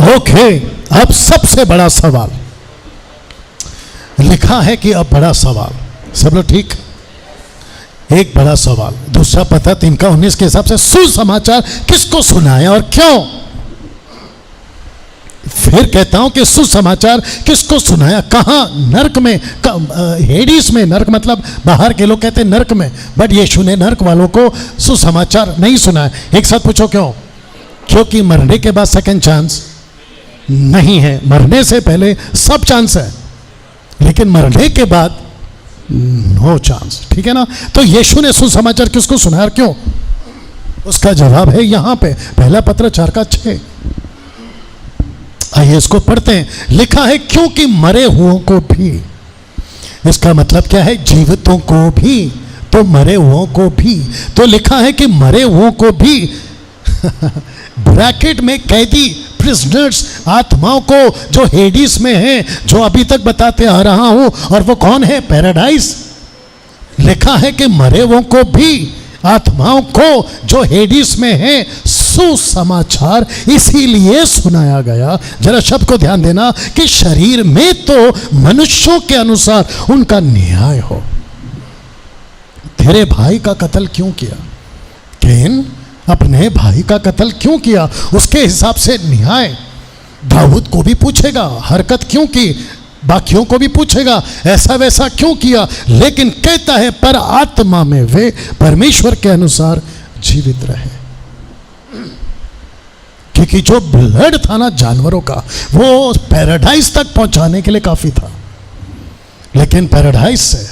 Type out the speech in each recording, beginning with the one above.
Okay, अब सबसे बड़ा सवाल लिखा है कि अब बड़ा सवाल, सब लोग ठीक? एक बड़ा सवाल। दूसरा पता 3 का 19 के हिसाब से सुसमाचार किसको सुनाया और क्यों? फिर कहता हूं कि सुसमाचार किसको सुनाया, कहां? नर्क में, हेडिस में। नर्क मतलब बाहर के लोग कहते हैं नर्क में, बट यीशु ने नर्क वालों को सुसमाचार नहीं सुनाया। एक साथ पूछो क्यों? क्योंकि मरने के बाद सेकंड चांस नहीं है। मरने से पहले सब चांस है, लेकिन मरने के बाद नो चांस। ठीक है ना? तो यीशु ने सुसमाचार किसको सुनाया और क्यों? उसका जवाब है यहां पे, पहला पत्र 4 का 6। आइए इसको पढ़ते हैं। लिखा है क्योंकि मरे हुओं को भी, इसका मतलब क्या है? जीवितों को भी तो मरे हुओं को भी। तो लिखा है कि मरे हुओं को भी ब्रैकेट में कैदी, प्रिजनर्स, आत्माओं को जो हेडिस में है, जो अभी तक बताते आ रहा हूं, और वो कौन है? पैराडाइज। लिखा है कि मरे हुओं को भी, आत्माओं को जो हेडिस में है, सुसमाचार इसीलिए सुनाया गया। जरा शब्द को ध्यान देना कि शरीर में तो मनुष्यों के अनुसार उनका न्याय हो। तेरे भाई का कत्ल क्यों किया? कैन अपने भाई का कत्ल क्यों किया? उसके हिसाब से न्याय। दाऊद को भी पूछेगा हरकत क्यों की, बाकियों को भी पूछेगा ऐसा वैसा क्यों किया, लेकिन कहता है पर आत्मा में वे परमेश्वर के अनुसार जीवित रहे। क्योंकि जो ब्लड था ना जानवरों का, वो पैराडाइज तक पहुंचाने के लिए काफी था, लेकिन पैराडाइज से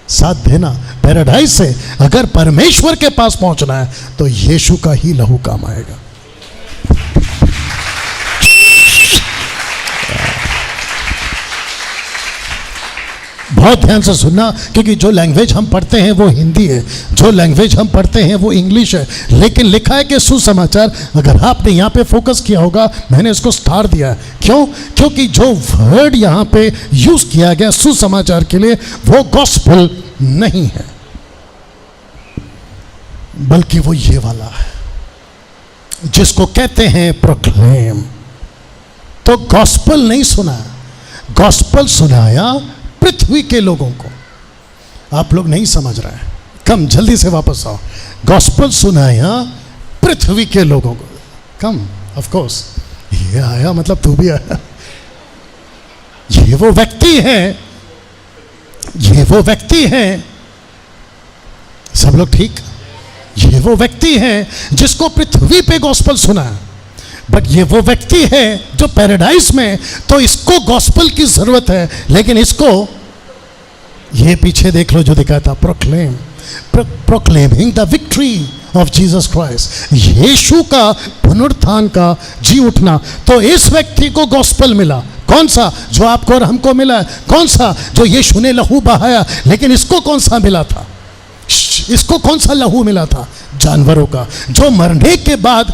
साथ देना, पैराडाइज से अगर परमेश्वर के पास पहुंचना है तो यीशु का ही लहू काम आएगा। बहुत ध्यान से सुनना, क्योंकि जो लैंग्वेज हम पढ़ते हैं वो हिंदी है, जो लैंग्वेज हम पढ़ते हैं वो इंग्लिश है, लेकिन लिखा है कि सुसमाचार। अगर आपने यहाँ पे फोकस किया होगा, मैंने इसको स्टार दिया है। क्यों? क्योंकि जो वर्ड यहाँ पे यूज किया गया सुसमाचार के लिए, वो गॉस्पेल नहीं है, बल्कि वो ये वाला है जिसको कहते हैं प्रोक्लेम। तो गॉस्पेल नहीं सुनाया, गॉस्पेल सुनाया पृथ्वी के लोगों को। आप लोग नहीं समझ रहे हैं, कम जल्दी से वापस आओ। गॉस्पेल सुनाया पृथ्वी के लोगों को। कम, ऑफ कोर्स ये आया मतलब तू भी आया। ये वो व्यक्ति है, ये वो व्यक्ति है, सब लोग ठीक? ये वो व्यक्ति है जिसको पृथ्वी पे गॉस्पेल सुना है, बट ये वो व्यक्ति है जो पैराडाइज में, तो इसको गॉस्पेल की जरूरत है, लेकिन इसको ये पीछे देख लो जो दिखाया था, proclaim, proclaiming the victory of Jesus Christ, यीशु का पुनरुत्थान का जी उठना। तो इस व्यक्ति को गॉस्पेल मिला। कौन सा? जो आपको और हमको मिला है। कौन सा? जो यीशु ने लहू बहाया। लेकिन इसको कौन सा मिला था? इसको कौन सा लहू मिला था? जानवरों का, जो मरने के बाद,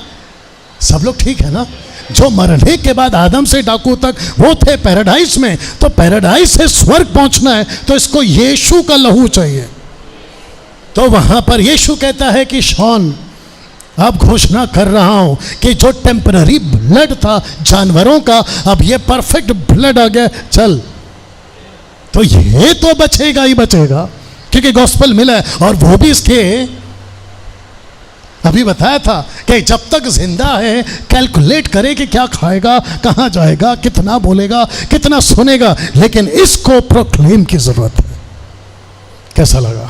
सब लोग ठीक है ना, जो मरने के बाद आदम से डाकू तक वो थे पैराडाइज में, तो पैराडाइज से स्वर्ग पहुंचना है तो इसको यीशु का लहू चाहिए। तो वहां पर यीशु कहता है कि शॉन, अब घोषणा कर रहा हूं कि जो टेम्पररी ब्लड था जानवरों का, अब ये परफेक्ट ब्लड आ गया, चल। तो ये तो बचेगा ही बचेगा, क्योंकि गॉस्पेल मिला है। और वो भी इसके अभी बताया था कि जब तक जिंदा है कैलकुलेट करे कि क्या खाएगा, कहां जाएगा, कितना बोलेगा, कितना सुनेगा, लेकिन इसको प्रोक्लेम की जरूरत है। कैसा लगा?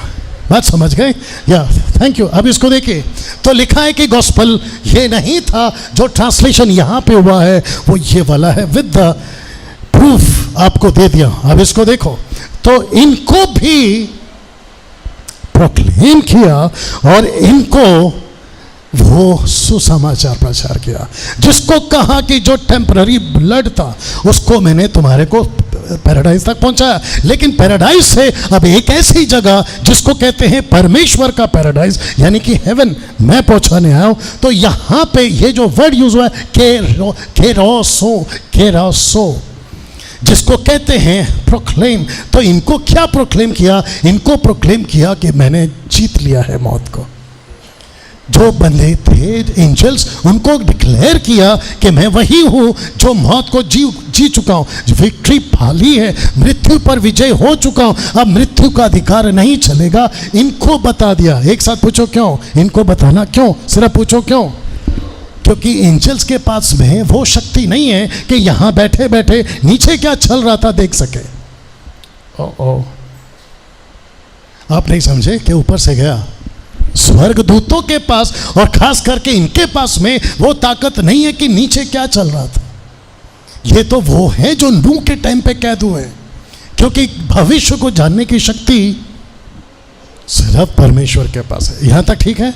बात समझ गए? या थैंक यू। अब इसको देखिए, तो लिखा है कि गॉस्पेल ये नहीं था, जो ट्रांसलेशन यहां पे हुआ है वो ये वाला है, विद द प्रूफ आपको दे दिया। अब इसको देखो, तो इनको भी प्रोक्लेम किया और इनको वो सुसमाचार प्रचार किया, जिसको कहा कि जो टेम्पररी ब्लड था उसको मैंने तुम्हारे को पैराडाइज तक पहुंचाया, लेकिन पैराडाइज से अब एक ऐसी जगह जिसको कहते हैं परमेश्वर का पैराडाइज, यानी कि हेवन, मैं पहुंचाने आया हूं। तो यहां पे ये जो वर्ड यूज हुआ है केरोसो, जिसको कहते हैं प्रोक्लेम। तो इनको क्या प्रोक्लेम किया? इनको प्रोक्लेम किया कि मैंने जीत लिया है मौत को। जो बंधे थे एंजल्स, उनको डिक्लेयर किया कि मैं वही हूँ जो मौत को जी चुका हूँ, विक्ट्री पाली है, मृत्यु पर विजय हो चुका हूँ, अब मृत्यु का अधिकार नहीं चलेगा। इनको बता दिया। एक साथ पूछो क्यों? इनको बताना क्यों? सिर्फ पूछो क्यों? क्योंकि एंजल्स के पास में वो शक्ति नहीं है कि यहाँ बैठे बैठे नीचे क्या चल रहा था देख सके। ओ आप नहीं समझे कि ऊपर से गया। स्वर्गदूतों के पास और खास करके इनके पास में वो ताकत नहीं है कि नीचे क्या चल रहा था। ये तो वो है जो नूह के टाइम पे कैद हुए, क्योंकि भविष्य को जानने की शक्ति सिर्फ परमेश्वर के पास है। यहां तक ठीक है?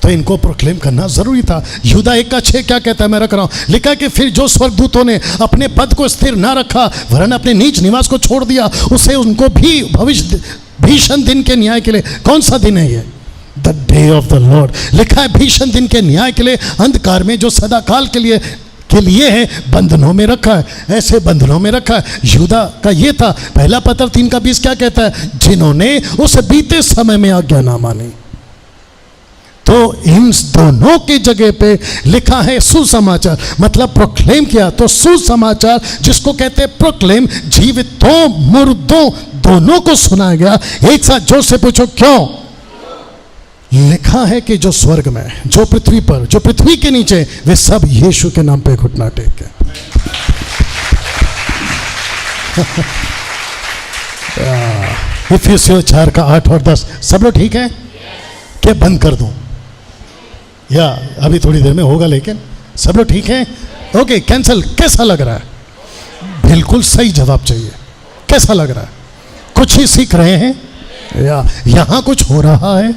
तो इनको प्रोक्लेम करना जरूरी था। यहूदा 1:6 क्या कहता है, मैं रख रहा हूं, लिखा कि फिर जो स्वर्गदूतों ने अपने पद को स्थिर ना रखा वरन अपने नीच निवास को छोड़ दिया, उसे उनको भी भविष्य भीषण दिन के न्याय के लिए। कौन सा दिन है ये? The day of the Lord. लिखा है भीषण दिन के न्याय के लिए अंधकार में जो सदाकाल के लिए है बंधनों में रखा है। ऐसे बंधनों में रखा है। यहूदा का ये था। पहला पत्र 3:20 क्या कहता है? जिन्होंने उस बीते समय में आज्ञा ना मानी। तो इन दोनों की जगह पे लिखा है सुसमाचार, मतलब प्रोक्लेम किया। तो सुसमाचार जिसको कहते हैं प्रोक्लेम, जीवितों मुर्दों दोनों को सुनाया गया। एक साथ जोर से पूछो क्यों? लिखा है कि जो स्वर्ग में, जो पृथ्वी पर, जो पृथ्वी के नीचे, वे सब यीशु के नाम पे घुटना टेक के। इफिसियों 4:8-10 सब लोग ठीक है? क्या बंद कर दूं या अभी थोड़ी देर में होगा? लेकिन सब लोग ठीक है? Okay, cancel. कैसा लग रहा है? बिल्कुल सही जवाब चाहिए। कैसा लग रहा है? कुछ ही सीख रहे हैं या यहां कुछ हो रहा है?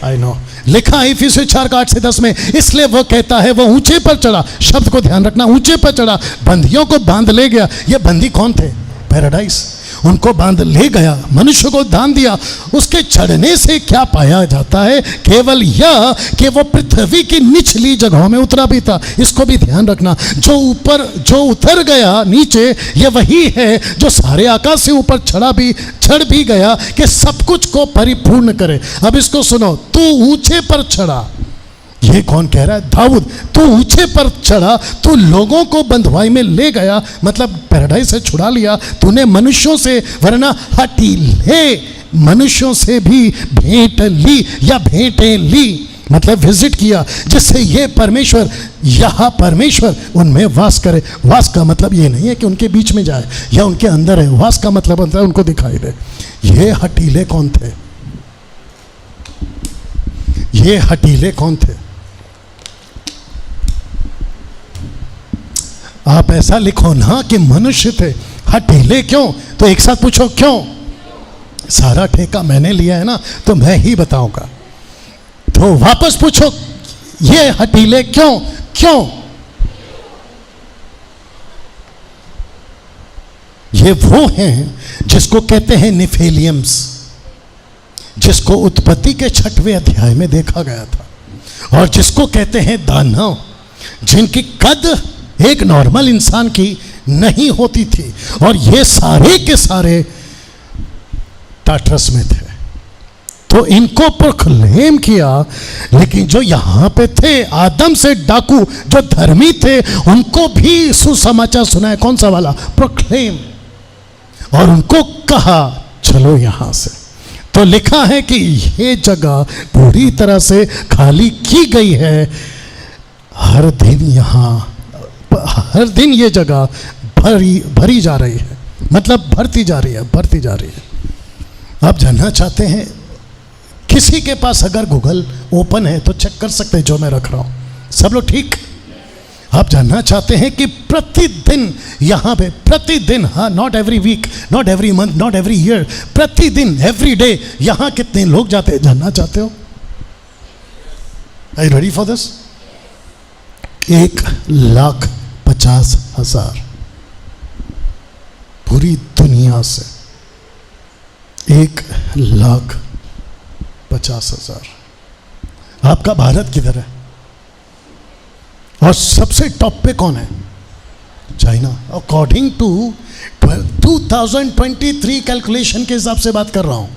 I know. लिखा है इफिसियों 4:8-10 में, इसलिए वो कहता है वो ऊंचे पर चढ़ा। शब्द को ध्यान रखना, ऊंचे पर चढ़ा, बंदियों को बांध ले गया। ये बंदी कौन थे? पैराडाइज। उनको बांध ले गया, मनुष्य को दान दिया। उसके चढ़ने से क्या पाया जाता है? केवल यह कि वो पृथ्वी की निचली जगहों में उतरा भी था। इसको भी ध्यान रखना। जो ऊपर, जो उतर गया नीचे, ये वही है जो सारे आकाश से ऊपर चढ़ भी गया कि सब कुछ को परिपूर्ण करे। अब इसको सुनो, तू ऊंचे पर चढ़ा। ये कौन कह रहा है? दाऊद। तू ऊंचे पर चढ़ा, तू लोगों को बंधुआई में ले गया, मतलब पैराडाइज से छुड़ा लिया तूने मनुष्यों से, वरना हठीले मनुष्यों से भी भेंट ली या भेंटें ली, मतलब विजिट किया, जिससे ये परमेश्वर, यहाँ परमेश्वर उनमें वास करे। वास का मतलब ये नहीं है कि उनके बीच में जाए या उनके अंदर है। वास का मतलब होता है उनको दिखाई दे। ये हठीले कौन थे? ये हठीले कौन थे? आप ऐसा लिखो ना कि मनुष्य थे। हठीले क्यों? तो एक साथ पूछो क्यों? सारा ठेका मैंने लिया है ना, तो मैं ही बताऊंगा। तो वापस पूछो, ये हठीले क्यों? क्यों? ये वो हैं जिसको कहते हैं निफेलियम्स, जिसको उत्पत्ति के 6वें अध्याय में देखा गया था, और जिसको कहते हैं दानव, जिनकी कद एक नॉर्मल इंसान की नहीं होती थी, और ये सारे के सारे टाट्रस में थे। तो इनको प्रोक्लेम किया। लेकिन जो यहां पे थे, आदम से डाकू जो धर्मी थे, उनको भी सुसमाचार सुनाया। कौन सा वाला? प्रोक्लेम। और उनको कहा चलो यहां से। तो लिखा है कि ये जगह पूरी तरह से खाली की गई है। हर दिन ये जगह भरी जा रही है, मतलब भरती जा रही है। आप जानना चाहते हैं, किसी के पास अगर गूगल ओपन है तो चेक कर सकते हैं जो मैं रख रहा हूं। सब लोग ठीक? आप जानना चाहते हैं कि प्रतिदिन यहाँ पे, प्रतिदिन, हाँ, not every week, not every month, not every year, प्रतिदिन, एवरी डे यहाँ कितने लोग जाते हैं? जानना चाहते हो? Are you ready for this? 1,50,000 पूरी दुनिया से। 1,50,000। आपका भारत किधर है? और सबसे टॉप पे कौन है? चाइना। अकॉर्डिंग टू 2023 कैलकुलेशन के हिसाब से बात कर रहा हूं,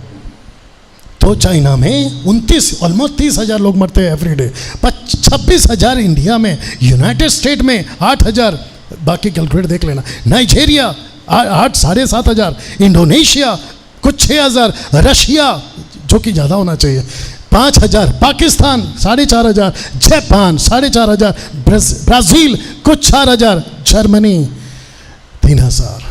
तो तो चाइना में 29 ऑलमोस्ट 30,000 लोग मरते हैं एवरीडे, 26,000 इंडिया में, यूनाइटेड स्टेट में 8,000, बाकी कैलकुलेट देख लेना, नाइजीरिया 7,500, इंडोनेशिया कुछ 6,000, रशिया जो कि ज़्यादा होना चाहिए 5,000, पाकिस्तान 4,500, जापान 4,500, ब्राज़ील कुछ 4,000, जर्मनी 3,000।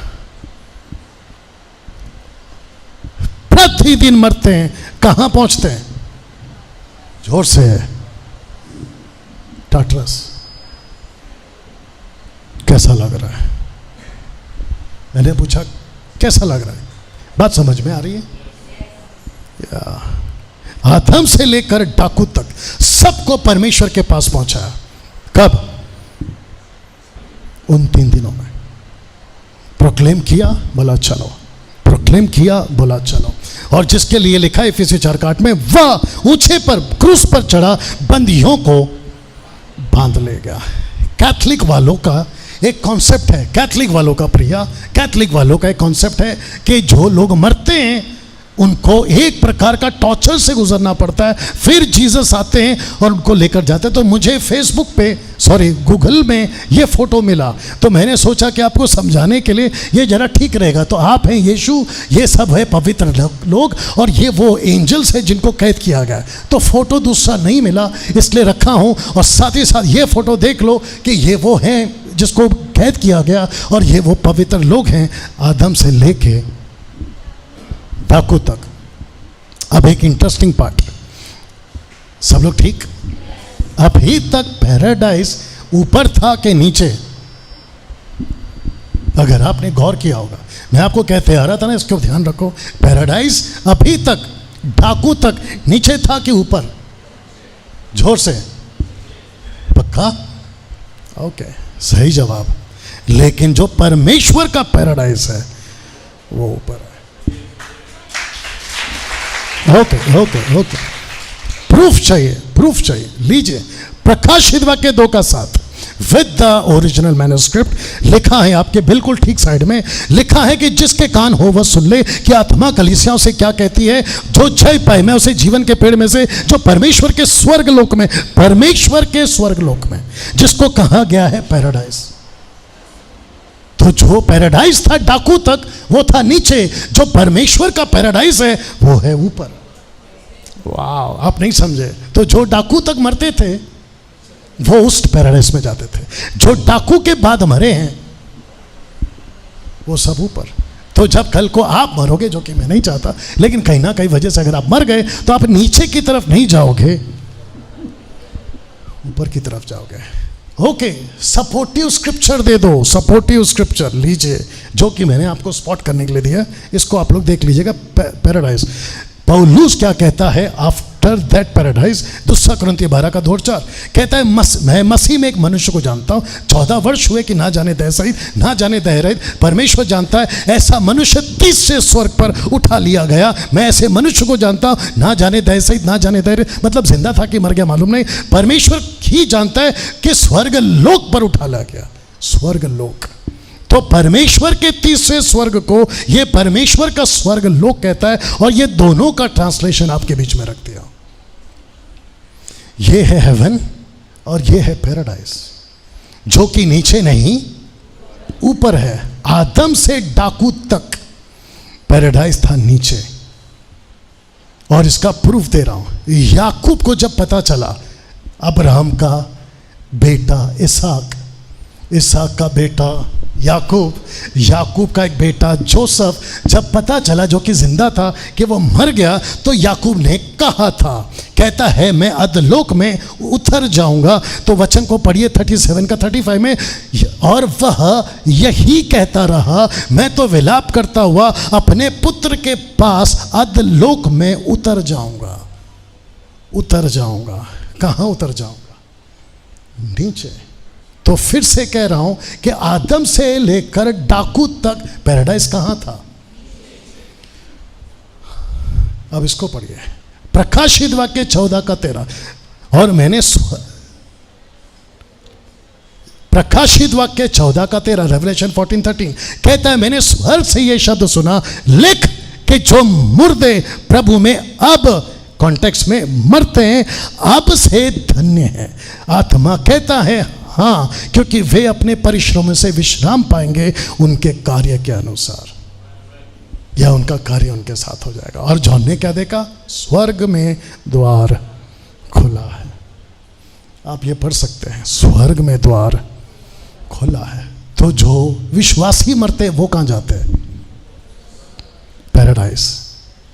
प्रतिदिन मरते हैं, कहाँ पहुंचते हैं? जोर से टाटरस। कैसा लग रहा है? मैंने पूछा कैसा लग रहा है? बात समझ में आ रही है? आदम से लेकर डाकू तक सबको परमेश्वर के पास पहुंचाया। कब? उन 3 दिनों में। प्रोक्लेम किया, बोला चलो, प्रोक्लेम किया, बोला चलो। और जिसके लिए लिखा है इफिसी 4:8 में, वह ऊंचे पर क्रूस पर चढ़ा बंदियों को बांध ले गया। कैथलिक वालों का एक कॉन्सेप्ट है, कैथलिक वालों का प्रिया, कैथलिक वालों का एक कॉन्सेप्ट है कि जो लोग मरते हैं उनको एक प्रकार का टॉर्चर से गुजरना पड़ता है, फिर जीसस आते हैं और उनको लेकर जाते हैं। तो मुझे फेसबुक पे, गूगल में ये फोटो मिला, तो मैंने सोचा कि आपको समझाने के लिए ये जरा ठीक रहेगा। तो आप हैं यीशु, ये सब है पवित्र लोग, और ये वो एंजल्स है जिनको कैद किया गया। तो फोटो दूसरा नहीं मिला, इसलिए रखा हूँ। और साथ ही साथ ये फोटो देख लो कि ये वो हैं जिसको कैद किया गया, और ये वो पवित्र लोग हैं आदम से लेके डाकू तक। अब एक इंटरेस्टिंग पार्ट, सब लोग ठीक? अभी तक पैराडाइज ऊपर था कि नीचे? अगर आपने गौर किया होगा, मैं आपको कहते आ रहा था ना, इसको ध्यान रखो। पैराडाइज अभी तक डाकू तक नीचे था कि ऊपर? जोर से, पक्का? ओके, सही जवाब। लेकिन जो परमेश्वर का पैराडाइज है वो ऊपर है। ओके, प्रूफ चाहिए, लीजिए। प्रकाशित वाक्य 2:7 विद द ओरिजिनल मैन्युस्क्रिप्ट लिखा है, आपके बिल्कुल ठीक साइड में लिखा है कि जिसके कान हो वह सुन ले कि आत्मा कलीसियाओं से क्या कहती है। जो जय पाए, मैं उसे जीवन के पेड़ में से जो परमेश्वर के स्वर्गलोक में जिसको कहा गया है पैराडाइज। तो जो पैराडाइज था डाकू तक, वो था नीचे। जो परमेश्वर का पैराडाइज है वो है ऊपर। वाह, आप नहीं समझे? तो जो डाकू तक मरते थे वो उस पैराडाइज में जाते थे। जो डाकू के बाद मरे हैं वो सब ऊपर। तो जब कल को आप मरोगे, जो कि मैं नहीं चाहता, लेकिन कहीं ना कहीं वजह से अगर आप मर गए तो आप नीचे की तरफ नहीं जाओगे, ऊपर की तरफ जाओगे। ओके, सपोर्टिव स्क्रिप्चर दे दो, सपोर्टिव स्क्रिप्चर लीजिए, जो कि मैंने आपको स्पॉट करने के लिए दिया। इसको आप लोग देख लीजिएगा। पैराडाइज, पौलुस क्या कहता है आफ्टर दैट पैराडाइज? 2 कुरिन्थियों 12:2-4 कहता है, मैं मसीह में एक मनुष्य को जानता हूँ, 14 वर्ष हुए कि ना जाने दह सहित ना जाने दह रहित परमेश्वर जानता है, ऐसा मनुष्य 30 से स्वर्ग पर उठा लिया गया। मैं ऐसे मनुष्य को जानता हूँ, ना जाने दह सहित ना जाने दह रहित, मतलब जिंदा था कि मर गया मालूम नहीं, परमेश्वर ही जानता है कि स्वर्ग लोक पर उठा लिया गया। स्वर्ग लोक, तो परमेश्वर के 30वें स्वर्ग को ये परमेश्वर का स्वर्ग लोक कहता है। और ये दोनों का ट्रांसलेशन आपके बीच में रख दिया। ये है हेवन और ये है पैराडाइज, जो कि नीचे नहीं ऊपर है। आदम से डाकू तक पैराडाइज था नीचे। और इसका प्रूफ दे रहा हूं। याकूब को जब पता चला अब्राहम का बेटा इसहाक का बेटा याकूब का एक बेटा जोसेफ, जब पता चला जो कि जिंदा था कि वो मर गया, तो याकूब ने कहा था, कहता है मैं अधलोक में उतर जाऊंगा। तो वचन को पढ़िए 37 का 35 में, और वह यही कहता रहा, मैं तो विलाप करता हुआ अपने पुत्र के पास अधलोक में उतर जाऊंगा। कहाँ उतर जाऊंगा? नीचे। तो फिर से कह रहा हूं कि आदम से लेकर डाकू तक पैराडाइज कहां था? अब इसको पढ़िए, प्रकाशित वाक्य 14 का 13। और मैंने प्रकाशित वाक्य 14 का 13, रेवलेशन 14:13 कहता है, मैंने स्वर्ग से यह शब्द सुना, लिख कि जो मुर्दे प्रभु में अब कॉन्टेक्स्ट में मरते हैं, अब से धन्य है। आत्मा कहता है हाँ, क्योंकि वे अपने परिश्रम से विश्राम पाएंगे उनके कार्य के अनुसार, या उनका कार्य उनके साथ हो जाएगा। और जॉन ने क्या देखा? स्वर्ग में द्वार खुला है। आप ये पढ़ सकते हैं, स्वर्ग में द्वार खुला है। तो जो विश्वासी मरते हैं वो कहाँ जाते हैं? पैराडाइज,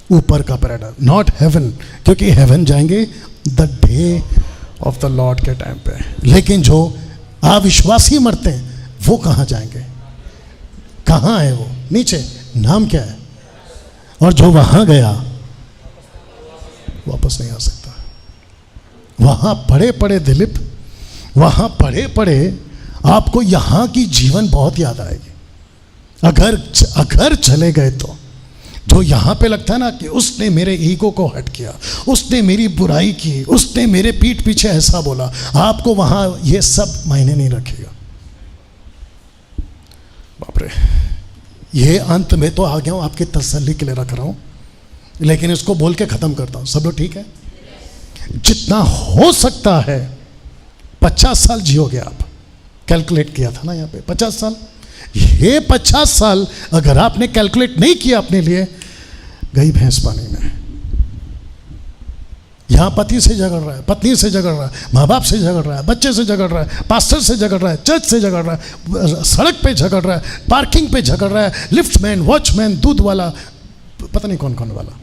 ऊपर का पैराडाइज, नॉट हेवन, क्योंकि हेवन जाएंगे the day of the Lord के टाइम पे। लेकिन जो अविश्वासी मरते हैं वो कहाँ जाएंगे? कहाँ है वो? नीचे, नाम क्या है? और जो वहां गया वापस नहीं आ सकता। वहां पड़े पड़े दिलीप, वहां पड़े पड़े आपको यहां की जीवन बहुत याद आएगी। अगर चले गए तो जो यहां पे लगता है ना कि उसने मेरे ईगो को हट किया, उसने मेरी बुराई की, उसने मेरे पीठ पीछे ऐसा बोला, आपको वहां ये सब मायने नहीं रखेगा। बाप रे, ये अंत में तो आ गया हूं, आपकी तसल्ली के लिए रख रहा हूं, लेकिन इसको बोल के खत्म करता हूं। सब लोग ठीक है? जितना हो सकता है 50 साल जियोगे आप। कैलकुलेट किया था ना यहाँ पे 50 साल। ये 50 साल अगर आपने कैलकुलेट नहीं किया अपने लिए, गई भैंस पानी में। यहां पति से झगड़ रहा है, पत्नी से झगड़ रहा है, माँ बाप से झगड़ रहा है, बच्चे से झगड़ रहा है, पास्टर से झगड़ रहा है, चर्च से झगड़ रहा है, सड़क पे झगड़ रहा है, पार्किंग पे झगड़ रहा है, लिफ्टमैन, वॉचमैन, दूध वाला, पता नहीं कौन कौन वाला।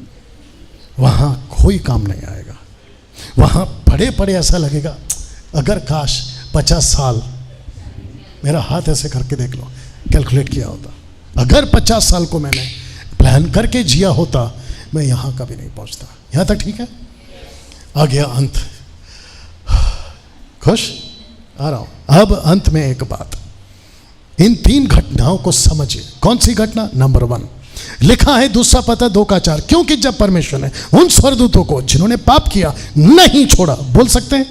वहां कोई काम नहीं आएगा। वहां पड़े पड़े ऐसा लगेगा अगर काश 50 साल, मेरा हाथ ऐसे करके देख लो, कैलकुलेट किया होता, अगर 50 साल को मैंने प्लान करके जिया होता, मैं यहां कभी नहीं पहुंचता। यहां तक ठीक है? आ गया अंत। खुश? आ रहा हूं। अब अंत में एक बात, इन 3 घटनाओं को समझिए। कौन सी घटना? नंबर 1 लिखा है दूसरा पत्र 2:4, क्योंकि जब परमेश्वर ने उन स्वर्गदूतों को जिन्होंने पाप किया नहीं छोड़ा, बोल सकते हैं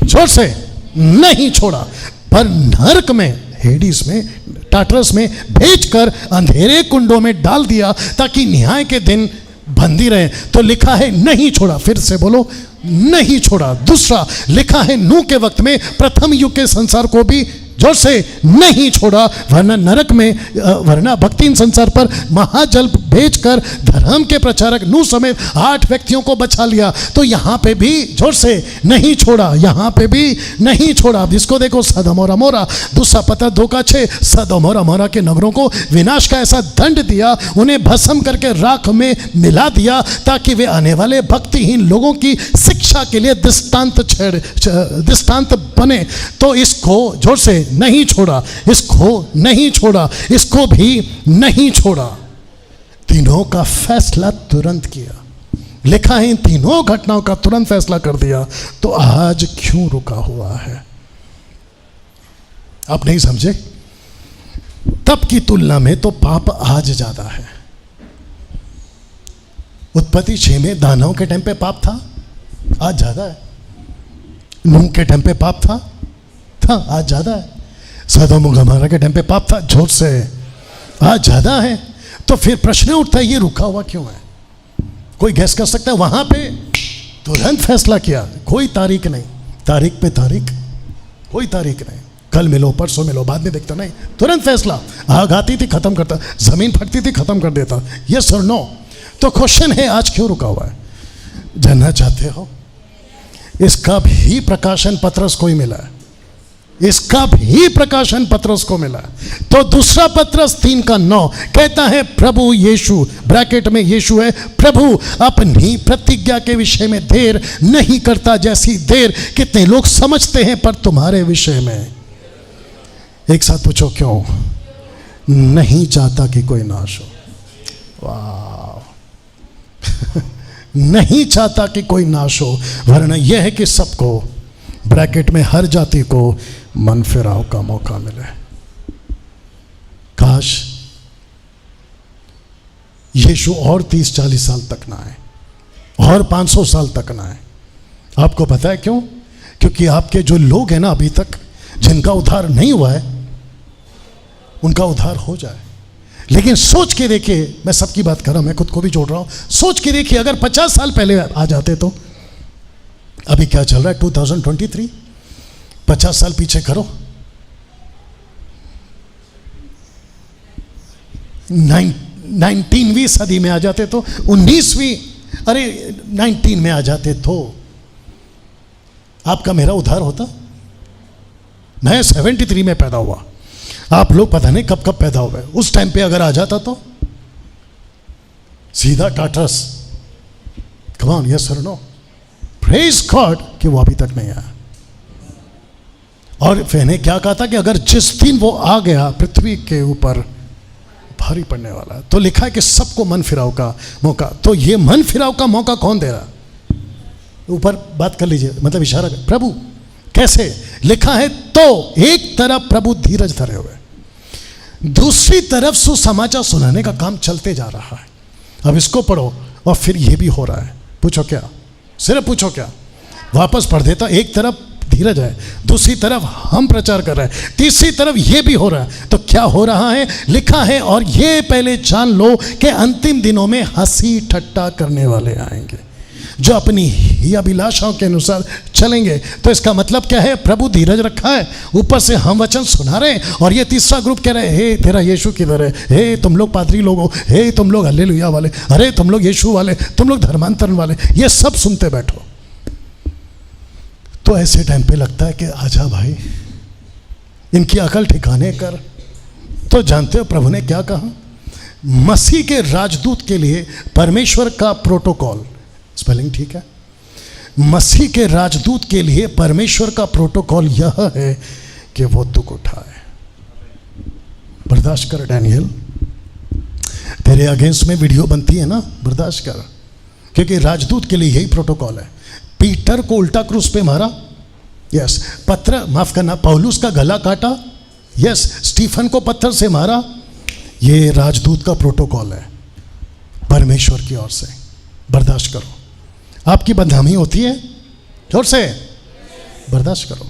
जोर से, नहीं छोड़ा, पर नरक में, हेडिस में, टाटरस में भेजकर अंधेरे कुंडों में डाल दिया ताकि न्याय के दिन बंदी रहे। तो लिखा है नहीं छोड़ा। फिर से बोलो, नहीं छोड़ा। दूसरा लिखा है नूह के वक्त में प्रथम युग के संसार को भी जोर से नहीं छोड़ा, वरना नरक में, वरना भक्तिहीन संसार पर महाजल भेजकर धर्म के प्रचारक नूह समेत 8 व्यक्तियों को बचा लिया। तो यहां पे भी जोर से नहीं छोड़ा, यहां पे भी नहीं छोड़ा। जिसको देखो सदोम और अमोरा, दूसरा पत्र 2:6, सदोम और अमोरा के नगरों को विनाश का ऐसा दंड दिया, उन्हें भस्म करके राख में मिला दिया, ताकि वे आने वाले भक्तिहीन लोगों की शिक्षा के लिए दृष्टांत बने। तो इसको जोर से नहीं छोड़ा, इसको नहीं छोड़ा, इसको भी नहीं छोड़ा। तीनों का फैसला तुरंत किया। लिखा है इन तीनों घटनाओं का तुरंत फैसला कर दिया। तो आज क्यों रुका हुआ है? आप नहीं समझे? तब की तुलना में तो पाप आज ज्यादा है। उत्पत्ति 6 में दानव के टाइम पे पाप था, आज ज्यादा है। नूह के टाइम पे पाप था, आज ज्यादा है। सदोम और गमोरा के टाइम पे पाप था, जोर से, आज ज्यादा है। तो फिर प्रश्न उठता है ये रुका हुआ क्यों है? कोई गैस कर सकता है? वहां पे तुरंत फैसला किया, कोई तारीख नहीं, तारीख पे तारीख, कोई तारीख नहीं, कल मिलो परसों मिलो बाद में देखता नहीं, तुरंत फैसला। आग आती थी खत्म करता, जमीन फटती थी खत्म कर देता, यस और नो। तो क्वेश्चन है आज क्यों रुका हुआ है? जानना चाहते हो? इसका भी प्रकाशन पत्रस को ही मिला है, इसका भी प्रकाशन पत्रस को मिला है। तो दूसरा पत्रस 3:9 कहता है प्रभु यीशु, ब्रैकेट में यीशु है, प्रभु अपनी प्रतिज्ञा के विषय में देर नहीं करता, जैसी देर कितने लोग समझते हैं, पर तुम्हारे विषय में। एक साथ पूछो क्यों? नहीं चाहता कि कोई नाश हो। वाह नहीं चाहता कि कोई नाश हो, वरना यह है कि सबको, ब्रैकेट में हर जाति को, मन फिराव का मौका मिले। काश यीशु और 30-40 साल तक ना आए, और 500 साल तक ना आए। आपको पता है क्यों? क्योंकि आपके जो लोग हैं ना अभी तक जिनका उद्धार नहीं हुआ है, उनका उद्धार हो जाए। लेकिन सोच के देखिए, मैं सबकी बात कर रहा हूं, मैं खुद को भी जोड़ रहा हूं। सोच के देखिए, अगर 50 साल पहले आ जाते तो, अभी क्या चल रहा है 2023, 50 साल पीछे करो, 19वीं सदी में आ जाते तो, 19वीं, अरे 19 में आ जाते तो आपका मेरा उद्धार होता। मैं 73 में पैदा हुआ, आप लोग पता नहीं कब कब पैदा हुए। उस टाइम पे अगर आ जाता तो सीधा टाटस, कम ऑन, यस और नो, प्रेज गॉड कि वो अभी तक नहीं आया। और मैंने क्या कहा था कि अगर जिस दिन वो आ गया पृथ्वी के ऊपर भारी पड़ने वाला है, तो लिखा है कि सबको मन फिराव का मौका। तो ये मन फिराव का मौका कौन दे रहा? ऊपर बात कर लीजिए, मतलब इशारा कर, प्रभु कैसे? लिखा है तो एक तरफ प्रभु धीरज धरे हुए, दूसरी तरफ सुसमाचार सुनाने का काम चलते जा रहा है। अब इसको पढ़ो और फिर ये भी हो रहा है। पूछो क्या? सिर्फ पूछो क्या? वापस पढ़ देता। एक तरफ धीरज है, दूसरी तरफ हम प्रचार कर रहे हैं, तीसरी तरफ ये भी हो रहा है। तो क्या हो रहा है? लिखा है और ये पहले जान लो कि अंतिम दिनों में हंसी ठट्टा करने वाले आएंगे जो अपनी ही अभिलाषाओं के अनुसार चलेंगे। तो इसका मतलब क्या है? प्रभु धीरज रखा है, ऊपर से हम वचन सुना रहे हैं, और ये तीसरा ग्रुप कह रहे हैं हे तेरा यीशु किधर है, हे तुम लोग पादरी लोग हो, हे तुम लोग हालेलुया वाले, अरे तुम लोग यीशु वाले, तुम लोग धर्मांतरण वाले, ये सब सुनते बैठो। तो ऐसे टाइम पे लगता है कि आजा भाई, इनकी अकल ठिकाने कर। तो जानते हो प्रभु ने क्या कहा? मसीह के राजदूत के लिए परमेश्वर का प्रोटोकॉल, स्पेलिंग ठीक है, मसीह के राजदूत के लिए परमेश्वर का प्रोटोकॉल यह है कि वो दुख उठाए। बर्दाश्त कर डैनियल, तेरे अगेंस्ट में वीडियो बनती है ना, बर्दाश्त कर, क्योंकि राजदूत के लिए यही प्रोटोकॉल है। पीटर को उल्टा क्रूस पे मारा, यस। माफ करना, पौलुस का गला काटा, यस। स्टीफन को पत्थर से मारा, ये राजदूत का प्रोटोकॉल है परमेश्वर की ओर से। बर्दाश्त करो। आपकी बदनामी होती है, जोर से बर्दाश्त करो।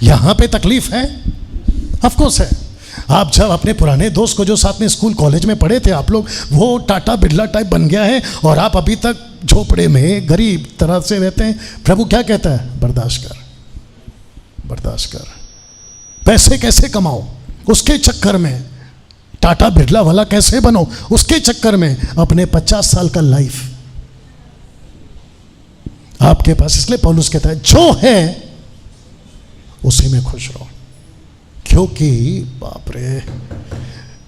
यहां पे तकलीफ है, ऑफ कोर्स है। आप जब अपने पुराने दोस्त को जो साथ में स्कूल कॉलेज में पढ़े थे आप लोग, वो टाटा बिरला टाइप बन गया है और आप अभी तक झोपड़े में गरीब तरह से रहते हैं। प्रभु क्या कहता है? बर्दाश्त कर, बर्दाश्त कर। पैसे कैसे कमाओ, उसके चक्कर में टाटा बिरला वाला कैसे बनो, उसके चक्कर में अपने 50 साल का लाइफ आपके पास। इसलिए पौलुस कहता है जो है उसी में खुश रहो, क्योंकि बाप रे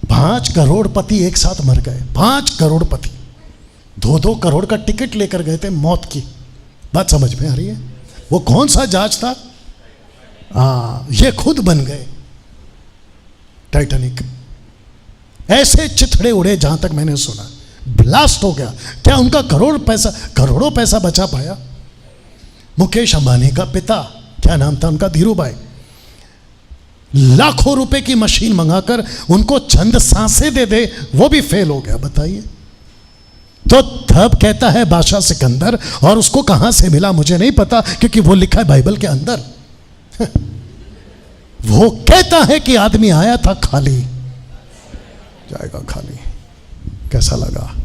5 करोड़पति एक साथ मर गए। 5 करोड़पति 2-2 करोड़ का टिकट लेकर गए थे मौत की। बात समझ में आ रही है? वो कौन सा जहाज था? ये खुद बन गए टाइटैनिक। ऐसे चिथड़े उड़े जहां तक मैंने सुना, ब्लास्ट हो गया। क्या उनका करोड़ों पैसा बचा पाया? मुकेश अंबानी का पिता, क्या नाम था उनका? धीरू भाई, लाखों रुपए की मशीन मंगाकर उनको चंद सांसें दे दे, वो भी फेल हो गया। बताइए। तो तब कहता है बादशाह सिकंदर, और उसको कहां से मिला मुझे नहीं पता, क्योंकि वो लिखा है बाइबल के अंदर। वो कहता है कि आदमी आया था खाली, जाएगा खाली। कैसा लगा?